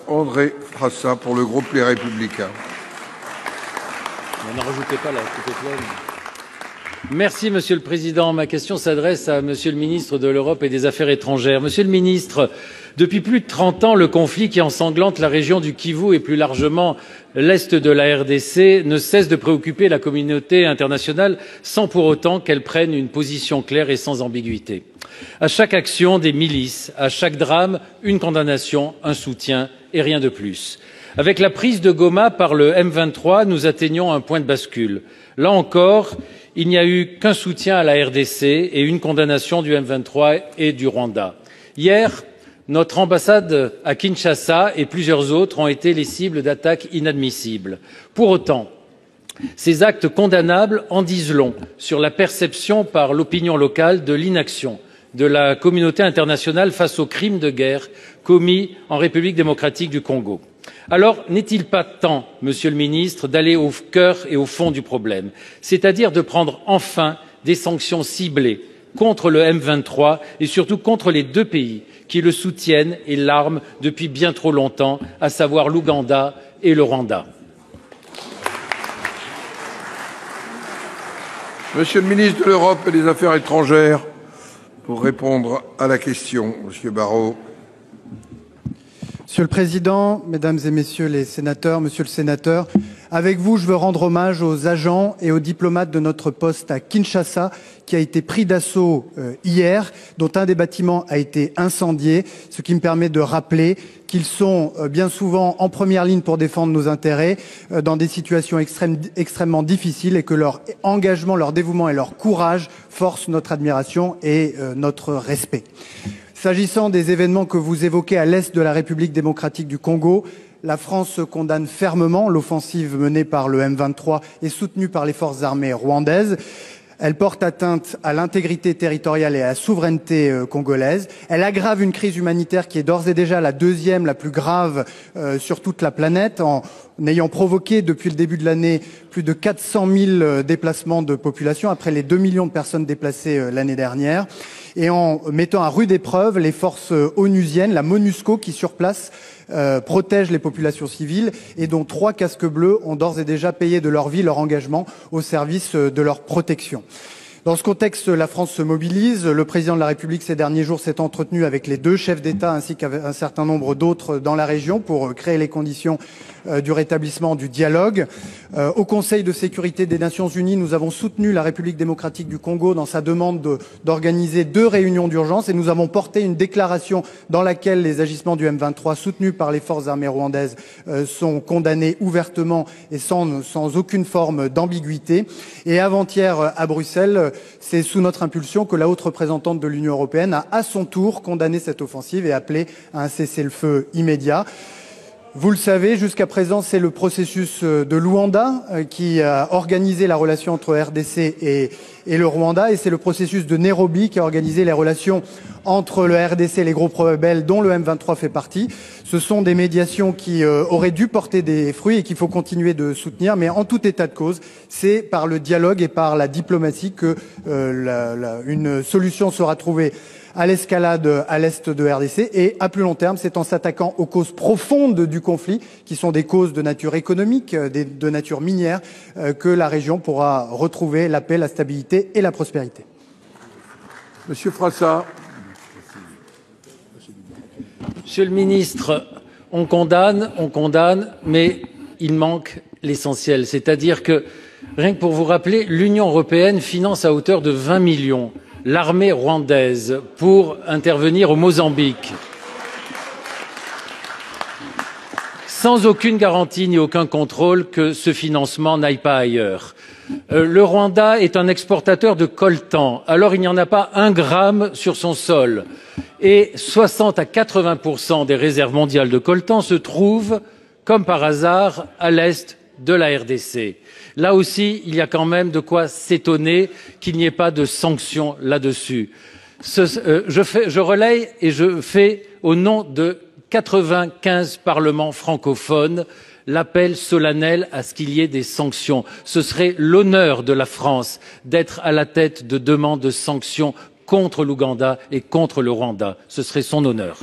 André Frassa pour le groupe Les Républicains. N'en rajoutez pas là, tout est plein. Merci Monsieur le Président. Ma question s'adresse à Monsieur le ministre de l'Europe et des Affaires étrangères. Monsieur le ministre, depuis plus de 30 ans, le conflit qui ensanglante la région du Kivu et plus largement l'Est de la RDC ne cesse de préoccuper la communauté internationale sans pour autant qu'elle prenne une position claire et sans ambiguïté. À chaque action, des milices, à chaque drame, une condamnation, un soutien et rien de plus. Avec la prise de Goma par le M23, nous atteignons un point de bascule. Là encore, il n'y a eu qu'un soutien à la RDC et une condamnation du M23 et du Rwanda. Hier, notre ambassade à Kinshasa et plusieurs autres ont été les cibles d'attaques inadmissibles. Pour autant, ces actes condamnables en disent long sur la perception par l'opinion locale de l'inaction de la communauté internationale face aux crimes de guerre commis en République démocratique du Congo. Alors, n'est-il pas temps, Monsieur le Ministre, d'aller au cœur et au fond du problème, c'est-à-dire de prendre enfin des sanctions ciblées contre le M23 et surtout contre les deux pays qui le soutiennent et l'arment depuis bien trop longtemps, à savoir l'Ouganda et le Rwanda? Monsieur le ministre de l'Europe et des Affaires étrangères, pour répondre à la question, Monsieur Barrot. Monsieur le Président, Mesdames et Messieurs les sénateurs, Monsieur le Sénateur, avec vous, je veux rendre hommage aux agents et aux diplomates de notre poste à Kinshasa qui a été pris d'assaut hier, dont un des bâtiments a été incendié, ce qui me permet de rappeler qu'ils sont bien souvent en première ligne pour défendre nos intérêts dans des situations extrêmement difficiles et que leur engagement, leur dévouement et leur courage forcent notre admiration et notre respect. S'agissant des événements que vous évoquez à l'est de la République démocratique du Congo, la France condamne fermement l'offensive menée par le M23 et soutenue par les forces armées rwandaises. Elle porte atteinte à l'intégrité territoriale et à la souveraineté congolaise. Elle aggrave une crise humanitaire qui est d'ores et déjà la deuxième, la plus grave sur toute la planète, en ayant provoqué depuis le début de l'année plus de 400 000 déplacements de population, après les 2 millions de personnes déplacées l'année dernière, et en mettant à rude épreuve les forces onusiennes, la MONUSCO, qui sur place protège les populations civiles et dont 3 casques bleus ont d'ores et déjà payé de leur vie leur engagement au service de leur protection. Dans ce contexte, la France se mobilise. Le président de la République, ces derniers jours, s'est entretenu avec les 2 chefs d'État ainsi qu'un certain nombre d'autres dans la région pour créer les conditions du rétablissement du dialogue. Au Conseil de sécurité des Nations Unies, nous avons soutenu la République démocratique du Congo dans sa demande d'organiser 2 réunions d'urgence et nous avons porté une déclaration dans laquelle les agissements du M23 soutenus par les forces armées rwandaises sont condamnés ouvertement et sans aucune forme d'ambiguïté. Et avant-hier à Bruxelles, c'est sous notre impulsion que la haute représentante de l'Union européenne a à son tour condamné cette offensive et appelé à un cessez-le-feu immédiat. Vous le savez, jusqu'à présent, c'est le processus de Luanda qui a organisé la relation entre RDC et le Rwanda, et c'est le processus de Nairobi qui a organisé les relations entre le RDC et les groupes rebelles dont le M23 fait partie. Ce sont des médiations qui auraient dû porter des fruits et qu'il faut continuer de soutenir, mais en tout état de cause, c'est par le dialogue et par la diplomatie que une solution sera trouvée à l'escalade à l'est de RDC, et à plus long terme, c'est en s'attaquant aux causes profondes du conflit, qui sont des causes de nature économique, de nature minière, que la région pourra retrouver la paix, la stabilité et la prospérité. Monsieur Frassa. Monsieur le ministre, on condamne, mais il manque l'essentiel. C'est-à-dire que, rien que pour vous rappeler, l'Union européenne finance à hauteur de 20 millions l'armée rwandaise pour intervenir au Mozambique, sans aucune garantie ni aucun contrôle que ce financement n'aille pas ailleurs. Le Rwanda est un exportateur de coltan, alors il n'y en a pas 1 gramme sur son sol. Et 60 à 80% des réserves mondiales de coltan se trouvent, comme par hasard, à l'est de la RDC. Là aussi, il y a quand même de quoi s'étonner qu'il n'y ait pas de sanctions là-dessus. Je relaye et je fais, au nom de 95 parlements francophones, l'appel solennel à ce qu'il y ait des sanctions. Ce serait l'honneur de la France d'être à la tête de demandes de sanctions contre l'Ouganda et contre le Rwanda. Ce serait son honneur.